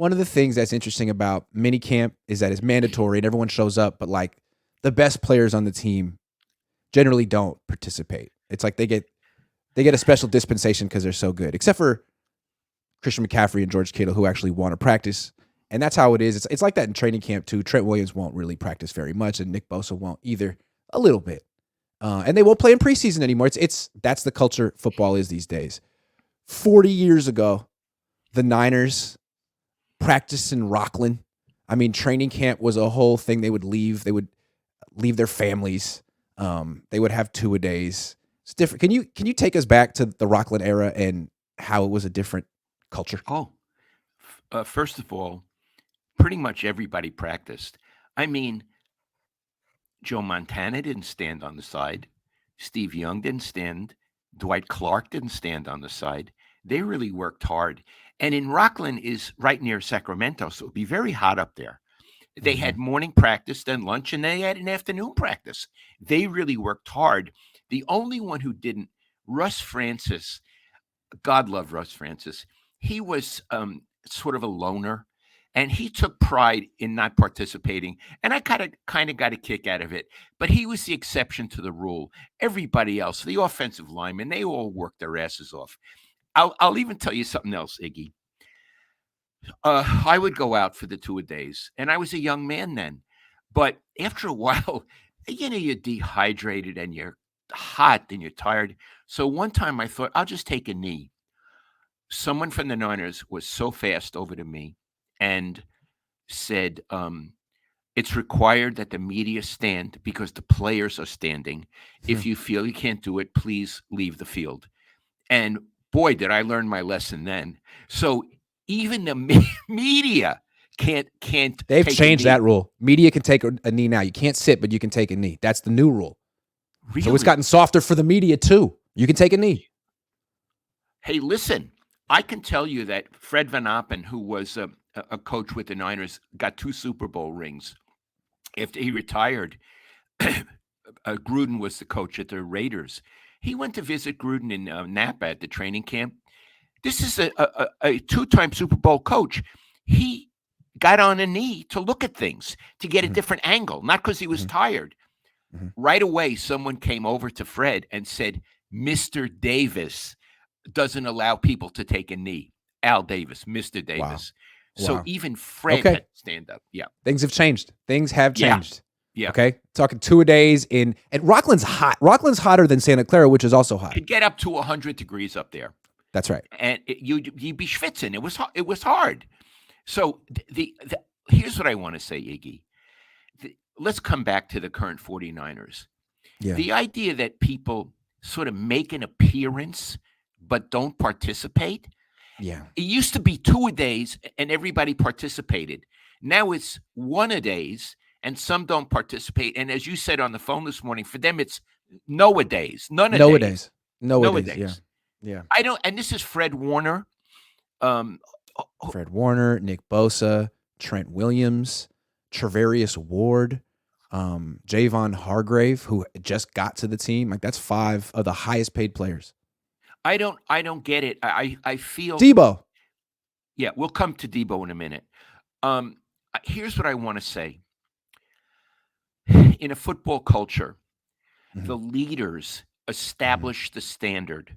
One of the things that's interesting about minicamp is that it's mandatory and everyone shows up, but like the best players on the team generally don't participate. It's like they get a special dispensation because they're so good, except for Christian McCaffrey and George Kittle, who actually want to practice. And that's how it is. It's like that in training camp too. Trent Williams won't really practice very much, and Nick Bosa won't either, a little bit. And they won't play in preseason anymore. That's the culture football is these days. 40 years ago, the Niners practiced in Rockland. I mean, training camp was a whole thing. They would leave their families. They would have two-a-days. It's different. Can you take us back to the Rockland era and how it was a different culture? Oh, first of all, pretty much everybody practiced. I mean, Joe Montana didn't stand on the side. Steve Young didn't stand. Dwight Clark didn't stand on the side. They really worked hard. And in Rockland is right near Sacramento, so it would be very hot up there. They had morning practice, then lunch, and they had an afternoon practice. They really worked hard. The only one who didn't, Russ Francis, God love Russ Francis. He was sort of a loner, and he took pride in not participating. And I kind of got a kick out of it. But he was the exception to the rule. Everybody else, the offensive linemen, they all worked their asses off. I'll even tell you something else, Iggy. I would go out for the two-a-days, and I was a young man then. But after a while, you're dehydrated and you're hot and you're tired. So one time I thought, I'll just take a knee. Someone from the Niners was so fast over to me and said, it's required that the media stand because the players are standing. If you feel you can't do it, please leave the field. And boy, did I learn my lesson then. So even the media can't. They've changed that rule. Media can take a knee now. You can't sit, but you can take a knee. That's the new rule. Really? So it's gotten softer for the media too. You can take a knee. Hey, listen, I can tell you that Fred Van Appen, who was a coach with the Niners, got 2 Super Bowl rings. After he retired, Gruden was the coach at the Raiders. He went to visit Gruden in Napa at the training camp. This is a 2-time Super Bowl coach. He got on a knee to look at things, to get a different angle, not because he was tired. Right away, someone came over to Fred and said, Mr. Davis doesn't allow people to take a knee. Al Davis, Mr. Davis. Wow. So even Fred had to stand up. Yeah. Things have changed. Yeah. Okay. Talking two-a-days and Rockland's hot. Rockland's hotter than Santa Clara, which is also hot. It could get up to 100 degrees up there. That's right. And you'd be schwitzing. It was hard. So here's what I want to say, Iggy. Let's come back to the current 49ers. Yeah. The idea that people sort of make an appearance but don't participate. Yeah. It used to be 2-a-days and everybody participated. Now it's 1-a-days and some don't participate. And as you said on the phone this morning, for them it's no-a-days, none-a-days. No-a-days. Yeah. I don't, and this is Fred Warner. Fred Warner, Nick Bosa, Trent Williams, Travarius Ward, Javon Hargrave, who just got to the team. Like that's 5 of the highest paid players. I don't get it. I feel Debo. Yeah, we'll come to Debo in a minute. Here's what I want to say. In a football culture, the leaders establish the standard.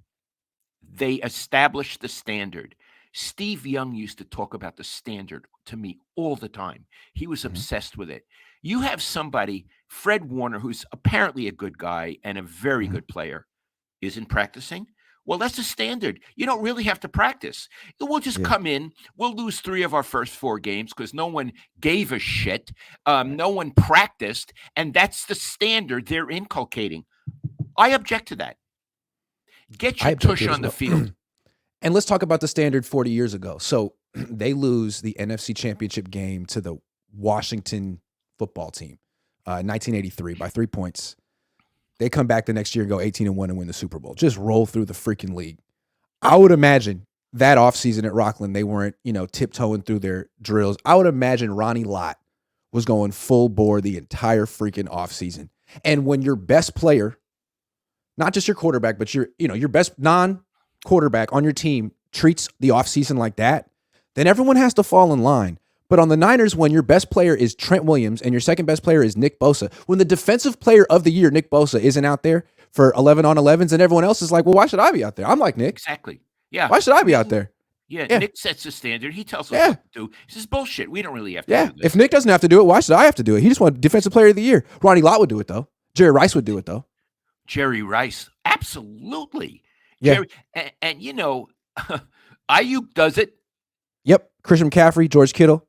They establish the standard. Steve Young used to talk about the standard to me all the time. He was obsessed with it. You have somebody, Fred Warner, who's apparently a good guy and a very good player, isn't practicing. Well, that's the standard. You don't really have to practice. We'll just come in. We'll lose 3 of our first 4 games because no one gave a shit. No one practiced. And that's the standard they're inculcating. I object to that. Get your tush on the field. And let's talk about the standard 40 years ago. So they lose the NFC Championship game to the Washington football team, 1983 by 3 points. They come back the next year and go 18-1 and win the Super Bowl. Just roll through the freaking league. I would imagine that offseason at Rockland, they weren't, tiptoeing through their drills. I would imagine Ronnie Lott was going full bore the entire freaking offseason. And when your best player, not just your quarterback, but your best non-quarterback on your team treats the offseason like that, then everyone has to fall in line. But on the Niners, when your best player is Trent Williams and your second best player is Nick Bosa, when the defensive player of the year, Nick Bosa, isn't out there for 11 on 11s, and everyone else is like, well, why should I be out there? I'm like, Nick, Exactly. Yeah. why should I I be out mean, there? yeah, Yeah, Nick sets the standard. He tells us yeah, what to do. This is bullshit. We don't really have to yeah. do If this. Nick doesn't have to do it, why should I have to do it? He just won defensive player of the year. Ronnie Lott would do it, though. Jerry Rice would do it, though. Jerry Rice, absolutely. Yeah. Jerry, and Ayuk does it. Yep. Christian McCaffrey, George Kittle.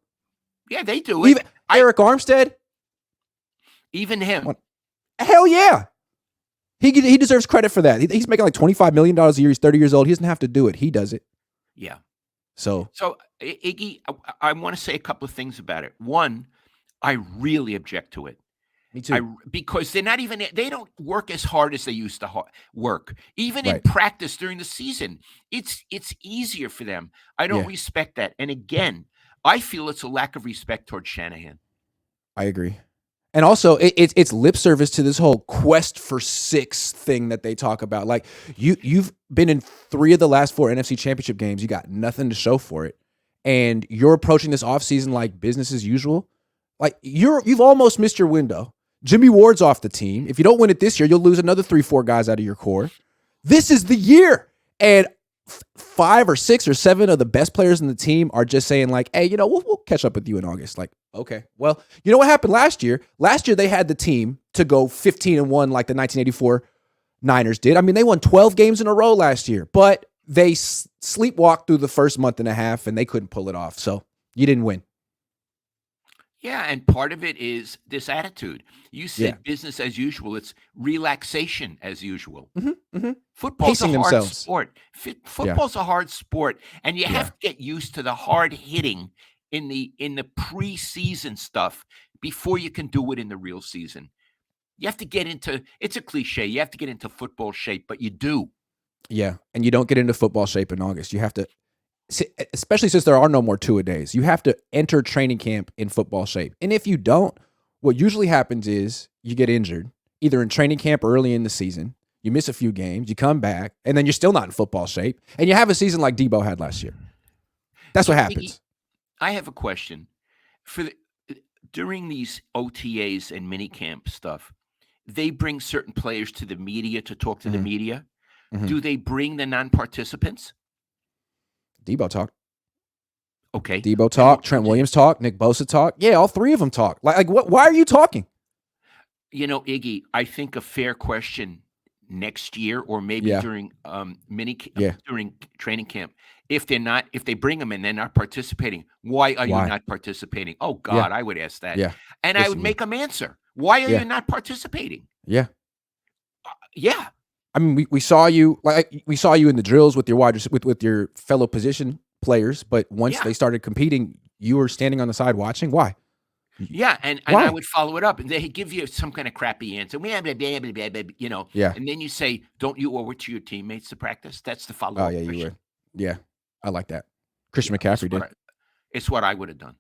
Yeah, they do it. Even Eric Armstead. Even him. What? Hell yeah. He deserves credit for that. He's making like $25 million a year. He's 30 years old. He doesn't have to do it. He does it. Yeah. So Iggy, I want to say a couple of things about it. One, I really object to it. me too. Because they don't work as hard as they used to work. Even in Right. practice during the season, it's easier for them. I don't Yeah. respect that. And again, I feel it's a lack of respect towards Shanahan. I agree. And also, it's lip service to this whole quest for 6 thing that they talk about. Like you've been in 3 of the last 4 NFC Championship games. You got nothing to show for it, and you're approaching this offseason like business as usual. Like you've almost missed your window. Jimmy Ward's off the team. If you don't win it this year, you'll lose another 3-4 guys out of your core. This is the year, and 5 or 6 or 7 of the best players in the team are just saying like, hey, we'll catch up with you in August. Like, okay, well, you know what happened last year? Last year they had the team to go 15-1 like the 1984 Niners did. I mean, they won 12 games in a row last year, but they sleepwalked through the first month and a half and they couldn't pull it off. So you didn't win. Yeah, and part of it is this attitude. You said Yeah. business as usual. It's relaxation as usual. Mm-hmm. Football's Pacing a hard themselves. sport. Football's a hard sport, and you Yeah. have to get used to the hard hitting in the preseason stuff before you can do it in the real season. You have to get into. It's a cliche. You have to get into football shape, but you do. Yeah, and you don't get into football shape in August. You have to, especially since there are no more two-a-days, you have to enter training camp in football shape. And if you don't, what usually happens is you get injured, either in training camp or early in the season. You miss a few games, you come back, and then you're still not in football shape. And you have a season like Debo had last year. That's what happens. I have a question. During these OTAs and minicamp stuff, they bring certain players to the media to talk to the media. Mhm. Do they bring the non-participants? Debo talked. Okay. Debo talked. Trent Williams talked. Nick Bosa talked. Yeah, all 3 of them talked. Like what? Why are you talking? Iggy, I think a fair question next year or maybe Yeah. during Yeah. during training camp, if they bring them and they're not participating, why are you Why? not participating? Oh God, I would ask that. Yeah. And Yes, I would you make them answer. Why are Yeah. you not participating? Yeah. Yeah. I mean, we saw you in the drills with your with your fellow position players, but once Yeah. they started competing, you were standing on the side watching. Why? Yeah, and Why? I would follow it up, and they give you some kind of crappy answer. Blah, blah, blah, blah, blah, blah, Yeah. and then you say, "Don't you owe it to your teammates to practice?" That's the Oh follow-up yeah, you question. were. Yeah, I like that. Christian It's McCaffrey did. it's what I would have done.